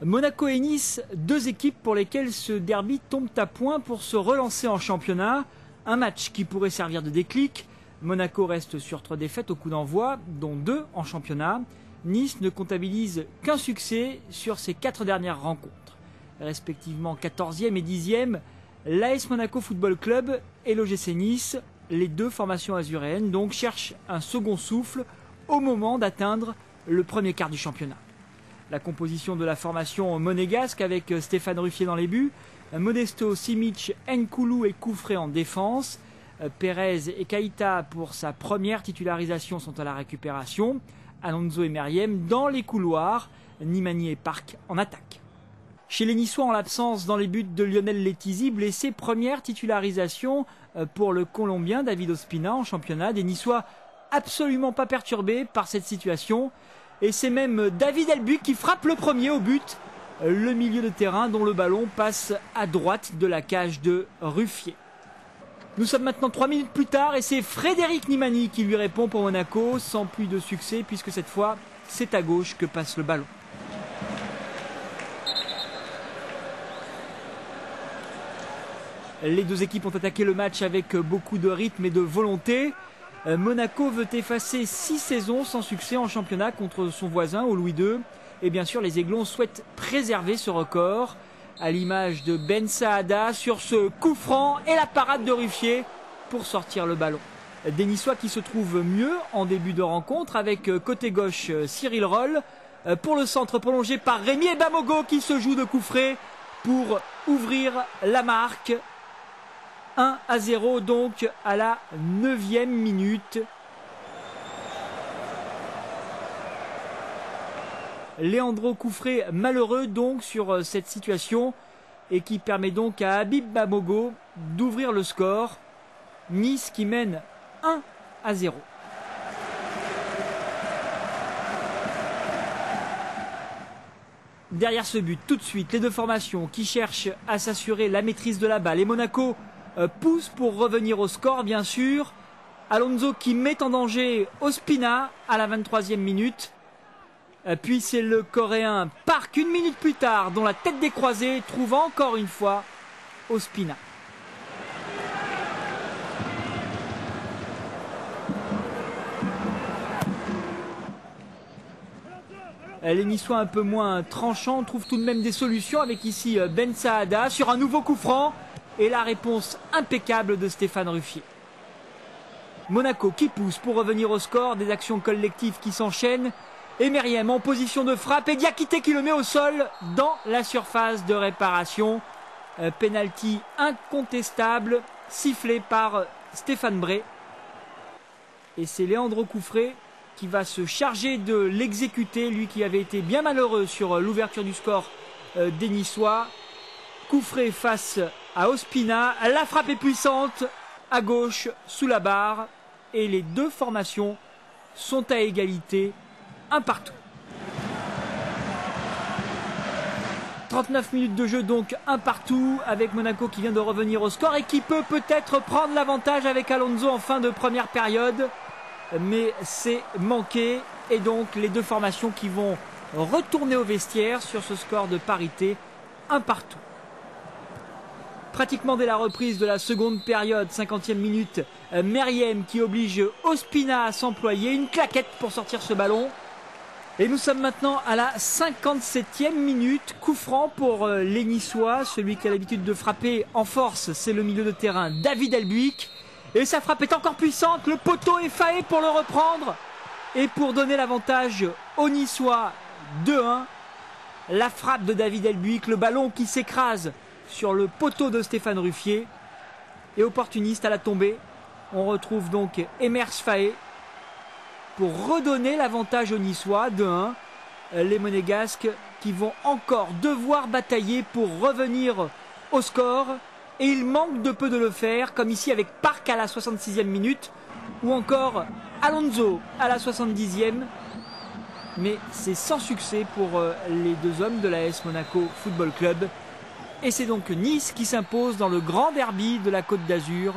Monaco et Nice, deux équipes pour lesquelles ce derby tombe à point pour se relancer en championnat. Un match qui pourrait servir de déclic. Monaco reste sur 3 défaites au coup d'envoi, dont 2 en championnat. Nice ne comptabilise qu'un succès sur ses 4 dernières rencontres. Respectivement 14e et 10e, l'AS Monaco Football Club et l'OGC Nice, les deux formations azuréennes, donc cherchent un second souffle au moment d'atteindre le premier quart du championnat. La composition de la formation monégasque avec Stéphane Ruffier dans les buts, Modesto, Simic, Nkoulou et Koufré en défense. Pérez et Keïta pour sa première titularisation sont à la récupération. Alonso et Meriem dans les couloirs. Nimani et Park en attaque. Chez les Niçois, en l'absence dans les buts de Lionel Letizy, blessé, première titularisation pour le Colombien David Ospina en championnat. Des Niçois absolument pas perturbés par cette situation. Et c'est même David Elbuck qui frappe le premier au but. Le milieu de terrain dont le ballon passe à droite de la cage de Ruffier. Nous sommes maintenant 3 minutes plus tard et c'est Frédéric Nimani qui lui répond pour Monaco, sans plus de succès puisque cette fois c'est à gauche que passe le ballon. Les deux équipes ont attaqué le match avec beaucoup de rythme et de volonté. Monaco veut effacer 6 saisons sans succès en championnat contre son voisin au Louis II. Et bien sûr, les Aiglons souhaitent préserver ce record, à l'image de Ben Saada sur ce coup franc et la parade de Ruffier pour sortir le ballon. Des Niçois qui se trouvent mieux en début de rencontre avec côté gauche Cyril Roll pour le centre prolongé par Rémi Bamogo qui se joue de coup frais pour ouvrir la marque. 1-0 donc à la 9e minute. Leandro Koufré malheureux donc sur cette situation et qui permet donc à Habib Bamogo d'ouvrir le score. Nice qui mène 1-0. Derrière ce but, tout de suite, les deux formations qui cherchent à s'assurer la maîtrise de la balle. Et Monaco pousse pour revenir au score, bien sûr. Alonso qui met en danger Ospina à la 23e minute. Puis c'est le Coréen Park, 1 minute plus tard, dont la tête décroisée trouve encore une fois Ospina. Les Niçois un peu moins tranchants trouvent tout de même des solutions avec ici Ben Saada sur un nouveau coup franc et la réponse impeccable de Stéphane Ruffier. Monaco qui pousse pour revenir au score, des actions collectives qui s'enchaînent et Meriem en position de frappe et Diakité qui le met au sol dans la surface de réparation. Penalty incontestable sifflé par Stéphane Bray et c'est Leandro Koufré qui va se charger de l'exécuter, lui qui avait été bien malheureux sur l'ouverture du score des Niçois. Koufré face à Ospina, la frappe est puissante à gauche sous la barre et les deux formations sont à égalité, un partout. 39 minutes de jeu donc un partout avec Monaco qui vient de revenir au score et qui peut peut-être prendre l'avantage avec Alonso en fin de première période. Mais c'est manqué et donc les deux formations qui vont retourner au vestiaire sur ce score de parité, un partout. Pratiquement dès la reprise de la seconde période, 50e minute, Meriem qui oblige Ospina à s'employer, une claquette pour sortir ce ballon. Et nous sommes maintenant à la 57e minute, coup franc pour les Niçois, celui qui a l'habitude de frapper en force, c'est le milieu de terrain David Elbuck. Et sa frappe est encore puissante, le poteau est faillé pour le reprendre. Et pour donner l'avantage aux Niçois 2-1, la frappe de David Elbuck, le ballon qui s'écrase sur le poteau de Stéphane Ruffier. Et opportuniste à la tombée, on retrouve donc Emers Faé pour redonner l'avantage aux Niçois 2-1. Les Monégasques qui vont encore devoir batailler pour revenir au score. Et il manque de peu de le faire, comme ici avec Park à la 66e minute, ou encore Alonso à la 70e. Mais c'est sans succès pour les deux hommes de l'AS Monaco Football Club. Et c'est donc Nice qui s'impose dans le grand derby de la Côte d'Azur.